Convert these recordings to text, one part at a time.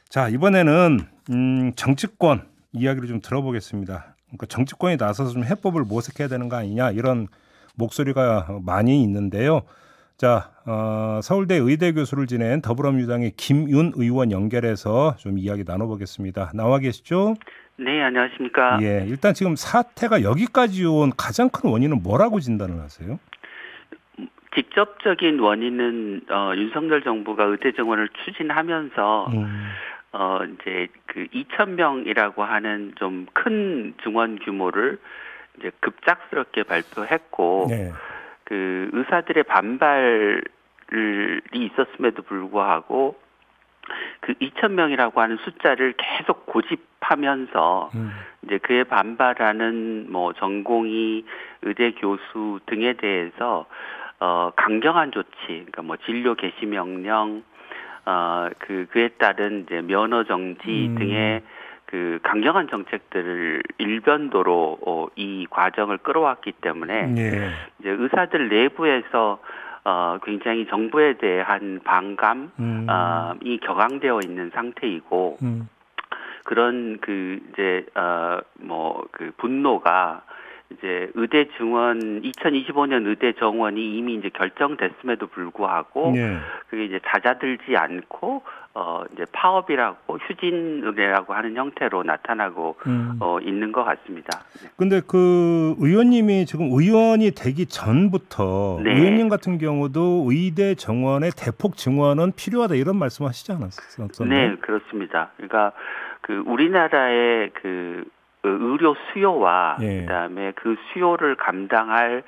자, 이번에는 정치권 이야기를 좀 들어보겠습니다. 그러니까 정치권이 나서서 좀 해법을 모색해야 되는 거 아니냐 이런 목소리가 많이 있는데요. 자, 서울대 의대 교수를 지낸 더불어민주당의 김윤 의원 연결해서 좀 이야기 나눠보겠습니다. 나와 계시죠? 네, 안녕하십니까. 예, 일단 지금 사태가 여기까지 온 가장 큰 원인은 뭐라고 진단을 하세요? 직접적인 원인은 윤석열 정부가 의대 정원을 추진하면서 이제 그 2,000명이라고 하는 좀 큰 증원 규모를 이제 급작스럽게 발표했고, 네. 그 의사들의 반발이 있었음에도 불구하고 그 2,000명이라고 하는 숫자를 계속 고집하면서 이제 그에 반발하는 뭐 전공의 의대 교수 등에 대해서 강경한 조치, 그러니까 뭐 진료 개시 명령, 그에 따른 이제 면허 정지 등의 그 강경한 정책들을 일변도로 이 과정을 끌어왔기 때문에 예. 이제 의사들 내부에서 굉장히 정부에 대한 반감이 격앙되어 있는 상태이고 그런 그 이제 뭐 그 분노가 이제 의대 증원 2025년 의대 정원이 이미 이제 결정됐음에도 불구하고 예. 그게 이제 잦아들지 않고 이제 파업이라고 휴진 의례라고 하는 형태로 나타나고 있는 것 같습니다. 근데 그 의원님이 지금 의원이 되기 전부터 네. 의원님 같은 경우도 의대 정원의 대폭 증원은 필요하다 이런 말씀하시지 않았었나요? 네, 그렇습니다. 그러니까 그 우리나라의 그 의료 수요와 예. 그다음에 그 수요를 감당할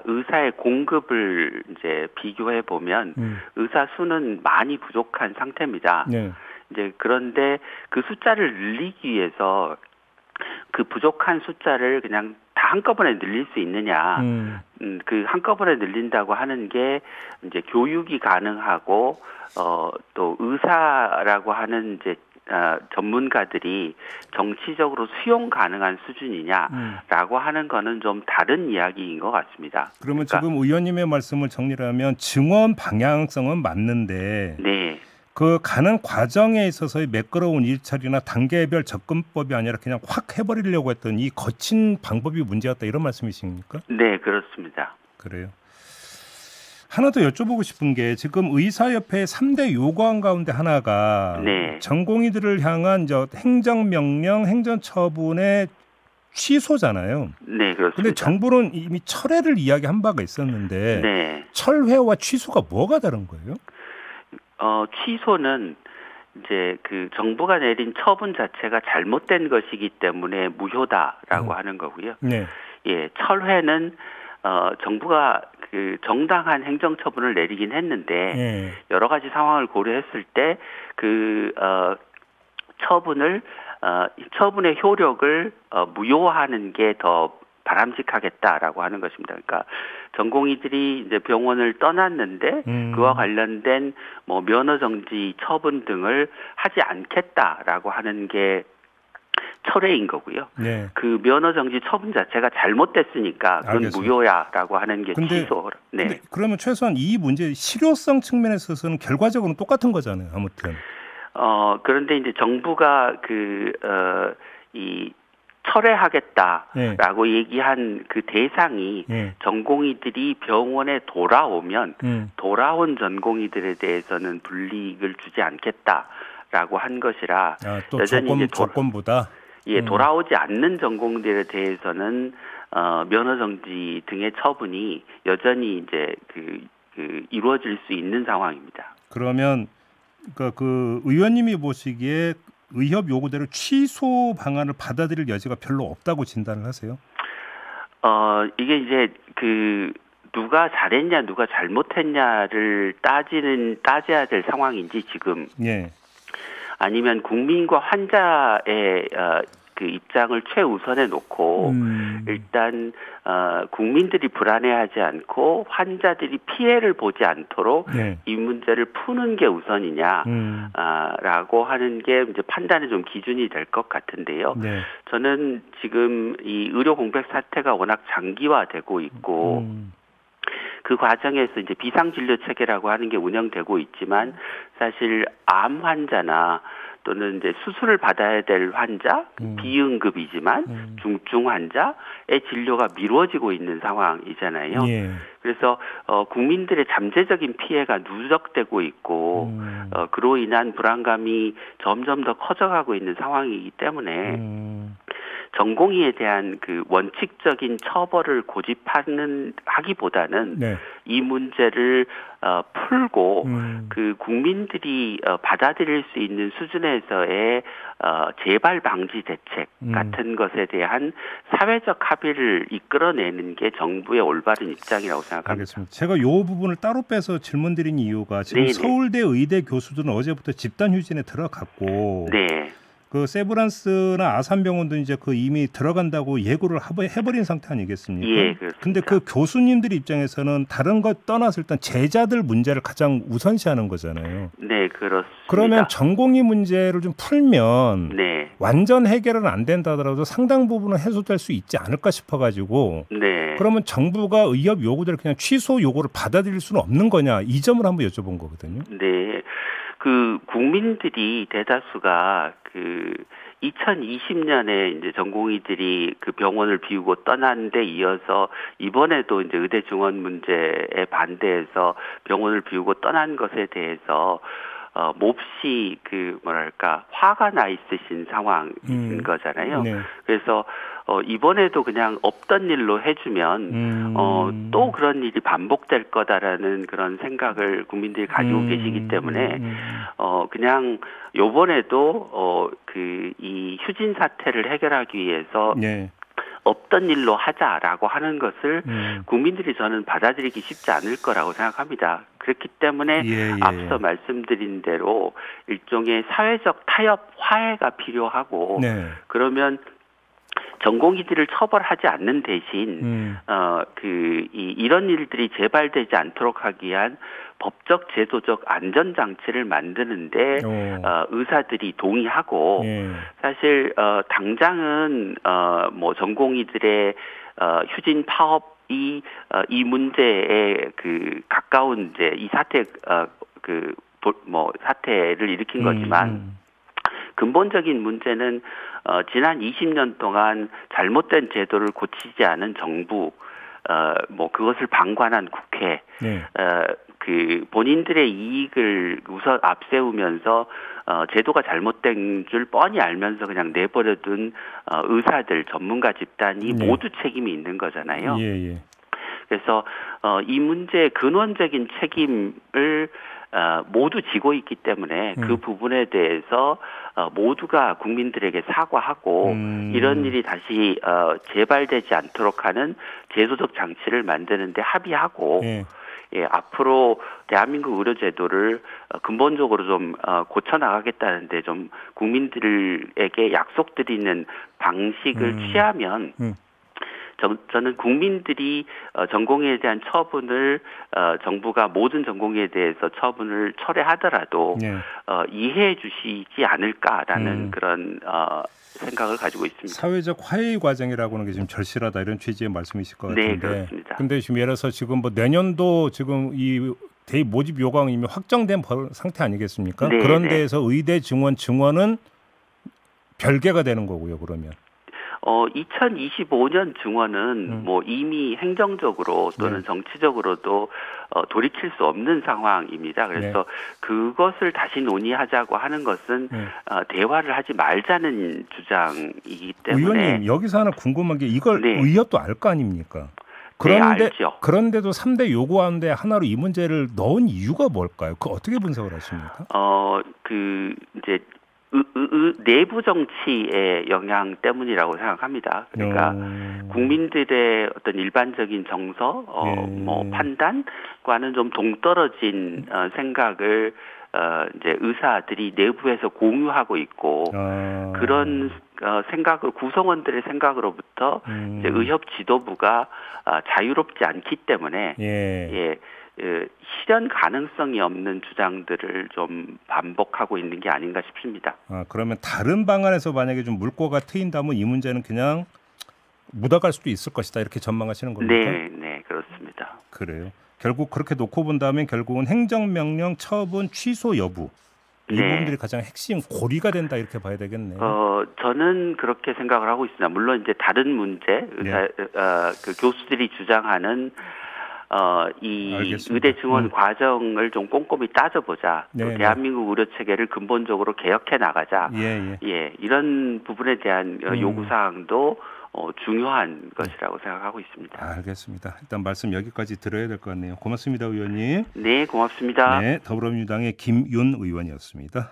의사의 공급을 이제 비교해 보면 의사 수는 많이 부족한 상태입니다. 네. 이제 그런데 그 숫자를 늘리기 위해서 그 부족한 숫자를 그냥 다 한꺼번에 늘릴 수 있느냐? 그 한꺼번에 늘린다고 하는 게 이제 교육이 가능하고 또 의사라고 하는 이제 전문가들이 정치적으로 수용 가능한 수준이냐라고 하는 거는 좀 다른 이야기인 것 같습니다. 그러면 그러니까, 지금 의원님의 말씀을 정리를 하면 증원 방향성은 맞는데 네. 그 가는 과정에 있어서의 매끄러운 일처리나 단계별 접근법이 아니라 그냥 확 해버리려고 했던 이 거친 방법이 문제였다 이런 말씀이십니까? 네, 그렇습니다. 그래요. 하나 더 여쭤보고 싶은 게 지금 의사협회의 3대 요구안 가운데 하나가 네. 전공의들을 향한 행정명령, 행정처분의 취소잖아요. 네, 그렇습니다. 그런데 정부는 이미 철회를 이야기한 바가 있었는데 네. 철회와 취소가 뭐가 다른 거예요? 취소는 이제 그 정부가 내린 처분 자체가 잘못된 것이기 때문에 무효다라고 하는 거고요. 네. 예, 철회는 정부가 그 정당한 행정 처분을 내리긴 했는데 네. 여러 가지 상황을 고려했을 때 그 처분의 효력을 무효화하는 게 더 바람직하겠다라고 하는 것입니다. 그러니까 전공의들이 이제 병원을 떠났는데 그와 관련된 뭐 면허 정지 처분 등을 하지 않겠다라고 하는 게 철회인 거고요. 네. 그 면허 정지 처분 자체가 잘못됐으니까 그건 알겠습니다. 무효야라고 하는 게 취소. 네. 근데 그러면 최소한 이 문제 실효성 측면에 있어서는 결과적으로는 똑같은 거잖아요. 아무튼. 그런데 이제 정부가 이 철회하겠다라고 얘기한 그 대상이 전공의들이 병원에 돌아오면 돌아온 전공의들에 대해서는 불이익을 주지 않겠다라고 한 것이라 또 여전히 조건보다 돌아오지 않는 전공들에 대해서는 면허 정지 등의 처분이 여전히 이제 그 이루어질 수 있는 상황입니다. 그러면 그 의원님이 보시기에 의협 요구대로 취소 방안을 받아들일 여지가 별로 없다고 진단을 하세요? 이게 이제 그 누가 잘했냐 누가 잘못했냐를 따져야 될 상황인지 지금 아니면 국민과 환자의 그 입장을 최우선에 놓고 일단 국민들이 불안해하지 않고 환자들이 피해를 보지 않도록 이 문제를 푸는 게 우선이냐라고 하는 게 이제 판단의 좀 기준이 될 것 같은데요. 저는 지금 이 의료 공백 사태가 워낙 장기화되고 있고 그 과정에서 이제 비상진료 체계라고 하는 게 운영되고 있지만 사실 암 환자나 또는 이제 수술을 받아야 될 환자, 비응급이지만 중증 환자의 진료가 미뤄지고 있는 상황이잖아요. 예. 그래서 국민들의 잠재적인 피해가 누적되고 있고 그로 인한 불안감이 점점 더 커져가고 있는 상황이기 때문에 전공의에 대한 그 원칙적인 처벌을 하기보다는 네. 이 문제를 풀고 그 국민들이 받아들일 수 있는 수준에서의 재발 방지 대책 같은 것에 대한 사회적 합의를 이끌어내는 게 정부의 올바른 입장이라고 생각합니다. 알겠습니다. 제가 이 부분을 따로 빼서 질문드린 이유가 지금 네네. 서울대 의대 교수들은 어제부터 집단 휴진에 들어갔고 네. 그 세브란스나 아산병원도 이제 그 이미 들어간다고 예고를 해버린 상태 아니겠습니까? 예, 그렇습니다. 근데 그 교수님들 입장에서는 다른 것 떠나서 일단 제자들 문제를 가장 우선시하는 거잖아요. 네, 그렇습니다. 그러면 전공의 문제를 좀 풀면 네. 완전 해결은 안 된다 하더라도 상당 부분은 해소될 수 있지 않을까 싶어가지고 네. 그러면 정부가 의협 요구대로 그냥 취소 요구를 받아들일 수는 없는 거냐 이 점을 한번 여쭤본 거거든요. 네. 그 국민들이 대다수가 그 2020년에 이제 전공의들이 그 병원을 비우고 떠난 데 이어서 이번에도 이제 의대 증원 문제에 반대해서 병원을 비우고 떠난 것에 대해서 몹시 그 뭐랄까 화가 나 있으신 상황인 거잖아요. 네. 그래서 이번에도 그냥 없던 일로 해주면 또 그런 일이 반복될 거다라는 그런 생각을 국민들이 가지고 계시기 때문에 그냥 요번에도 이 휴진 사태를 해결하기 위해서 네. 없던 일로 하자라고 하는 것을 국민들이 저는 받아들이기 쉽지 않을 거라고 생각합니다. 그렇기 때문에 앞서 말씀드린 대로 일종의 사회적 타협 화해가 필요하고 네. 그러면 전공의들을 처벌하지 않는 대신 이런 일들이 재발되지 않도록 하기 위한 법적 제도적 안전 장치를 만드는데 의사들이 동의하고 사실 당장은 뭐 전공의들의 휴진 파업이 이 문제에 그 가까운 이제 이 사태 사태를 일으킨 거지만 근본적인 문제는 지난 20년 동안 잘못된 제도를 고치지 않은 정부, 뭐 그것을 방관한 국회, 그 본인들의 이익을 우선 앞세우면서 제도가 잘못된 줄 뻔히 알면서 그냥 내버려둔 의사들, 전문가 집단이 모두 책임이 있는 거잖아요. 그래서 이 문제의 근원적인 책임을 모두 지고 있기 때문에 그 부분에 대해서 모두가 국민들에게 사과하고 이런 일이 다시 재발되지 않도록 하는 제도적 장치를 만드는 데 합의하고 앞으로 대한민국 의료제도를 근본적으로 좀 고쳐나가겠다는데 좀 국민들에게 약속드리는 방식을 취하면 저는 국민들이 전공의에 대한 처분을 정부가 모든 전공의에 대해서 처분을 철회하더라도 이해해 주시지 않을까라는 그런 생각을 가지고 있습니다. 사회적 화해 과정이라고 하는 게 지금 절실하다 이런 취지의 말씀이실 것 같은데. 네, 그렇습니다. 근데 지금 예를 들어서 지금 뭐 내년도 지금 이 대입 모집 요강이 이미 확정된 상태 아니겠습니까? 네, 그런 데에서 의대 증원은 별개가 되는 거고요, 그러면. 2025년 증원은 뭐 이미 행정적으로 또는 정치적으로도 돌이킬 수 없는 상황입니다. 그래서 그것을 다시 논의하자고 하는 것은 대화를 하지 말자는 주장이기 때문에. 의원님 여기서 하나 궁금한 게 이걸 의협도 알 거 아닙니까? 그런데도 3대 요구하는데 하나로 이 문제를 넣은 이유가 뭘까요? 그 어떻게 분석을 하십니까? 이제 내부 정치의 영향 때문이라고 생각합니다. 그러니까 국민들의 어떤 일반적인 정서, 뭐 판단과는 좀 동떨어진 생각을 이제 의사들이 내부에서 공유하고 있고 그런 생각을 구성원들의 생각으로부터 이제 의협 지도부가 자유롭지 않기 때문에 실현 가능성이 없는 주장들을 좀 반복하고 있는 게 아닌가 싶습니다. 그러면 다른 방안에서 만약에 좀 물꼬가 트인다면 이 문제는 그냥 묻어갈 수도 있을 것이다 이렇게 전망하시는 겁니까? 네, 그렇습니다. 그래요. 결국 그렇게 놓고 본다면 결국은 행정명령 처분 취소 여부 이 부분들이 가장 핵심 고리가 된다 이렇게 봐야 되겠네요. 저는 그렇게 생각을 하고 있습니다. 물론 이제 다른 문제, 그 교수들이 주장하는 이 알겠습니다. 의대 증원 과정을 좀 꼼꼼히 따져보자. 또 대한민국 의료 체계를 근본적으로 개혁해 나가자. 이런 부분에 대한 요구 사항도 중요한 것이라고 생각하고 있습니다. 알겠습니다. 일단 말씀 여기까지 들어야 될 것 같네요. 고맙습니다, 의원님. 네, 고맙습니다. 네, 더불어민주당의 김윤 의원이었습니다.